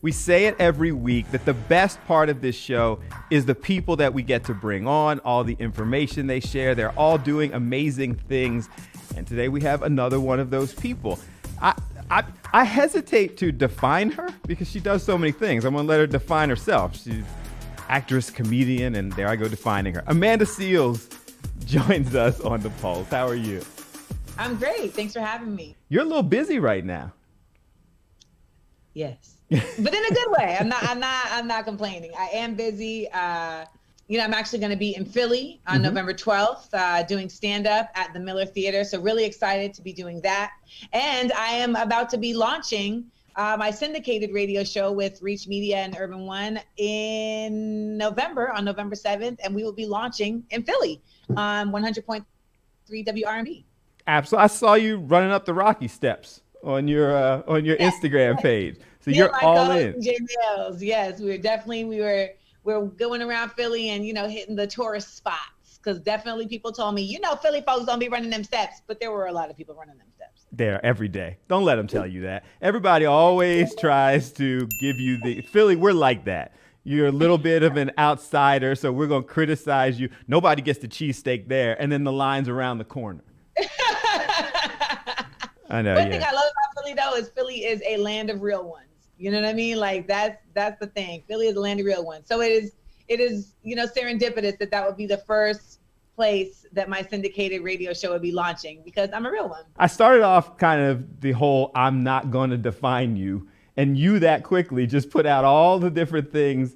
We say it every week that the best part of this show is the people that we get to bring on, all the information they share. They're all doing amazing things. And today we have another one of those people. I hesitate to define her because she does so many things. I'm going to let her define herself. She's actress, comedian, and there I go defining her. Amanda Seales joins us on The Pulse. How are you? I'm great. Thanks for having me. You're a little busy right now. Yes. But in a good way. I'm not complaining. I am busy. I'm actually going to be in Philly on November 12th, doing stand-up at the Miller Theater. So really excited to be doing that. And I am about to be launching my syndicated radio show with Reach Media and Urban One on November 7th. And we will be launching in Philly on 100.3 WRMB. Absolutely. I saw you running up the Rocky steps on your Instagram page. So you're all in. Yes, we were going around Philly and, hitting the tourist spots, because definitely people told me, Philly folks don't be running them steps, but there were a lot of people running them steps. There every day. Don't let them tell you that. Everybody always tries to give you Philly, we're like that. You're a little bit of an outsider, so we're going to criticize you. Nobody gets the cheesesteak there, and then the line's around the corner. I know. One thing I love about Philly, though, is Philly is a land of real ones. You know what I mean? Like that's the thing. Philly is a land of real ones. So it is, serendipitous that would be the first place that my syndicated radio show would be launching, because I'm a real one. I started off kind of the whole I'm not going to define you, and you that quickly just put out all the different things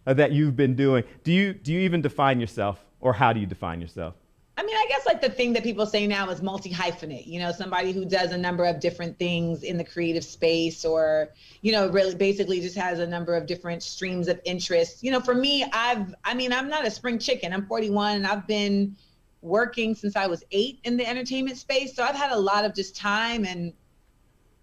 that you've been doing. Do you even define yourself, or how do you define yourself? I mean, I guess like the thing that people say now is multi-hyphenate, somebody who does a number of different things in the creative space, or, really basically just has a number of different streams of interest. For me, I'm not a spring chicken. I'm 41 and I've been working since I was 8 in the entertainment space. So I've had a lot of just time and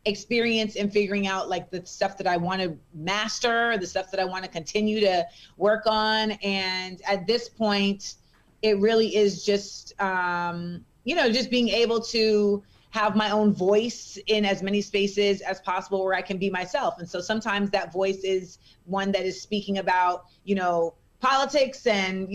experience in figuring out like the stuff that I want to master, the stuff that I want to continue to work on. And at this point, it really is just, just being able to have my own voice in as many spaces as possible where I can be myself. And so sometimes that voice is one that is speaking about, politics, and,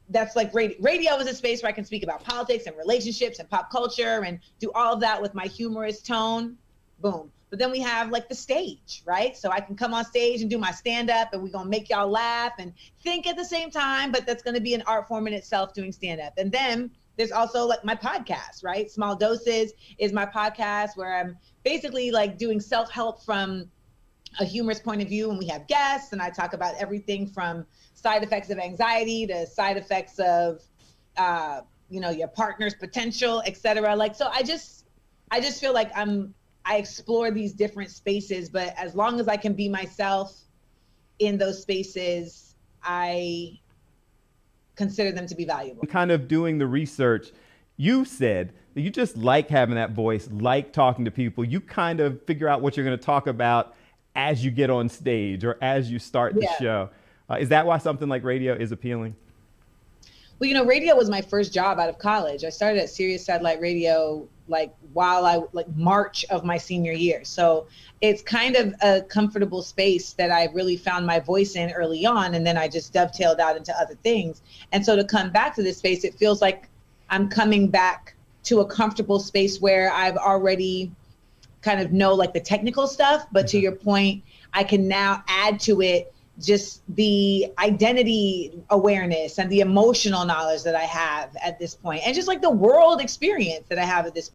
that's like radio is a space where I can speak about politics and relationships and pop culture and do all of that with my humorous tone. Boom. But then we have like the stage, right? So I can come on stage and do my stand-up, and we're going to make y'all laugh and think at the same time, but that's going to be an art form in itself, doing stand-up. And then there's also like my podcast, right? Small Doses is my podcast where I'm basically like doing self-help from a humorous point of view, and we have guests, and I talk about everything from side effects of anxiety to side effects of, your partner's potential, et cetera. Like, so I just feel like I explore these different spaces, but as long as I can be myself in those spaces, I consider them to be valuable. Kind of doing the research, you said that you just like having that voice, like talking to people. You kind of figure out what you're going to talk about as you get on stage or as you start the show. Is that why something like radio is appealing? Well, radio was my first job out of college. I started at Sirius Satellite Radio March of my senior year. So it's kind of a comfortable space that I really found my voice in early on. And then I just dovetailed out into other things. And so to come back to this space, it feels like I'm coming back to a comfortable space where I've already kind of know like the technical stuff. But to your point, I can now add to it just the identity awareness and the emotional knowledge that I have at this point, and just like the world experience that I have at this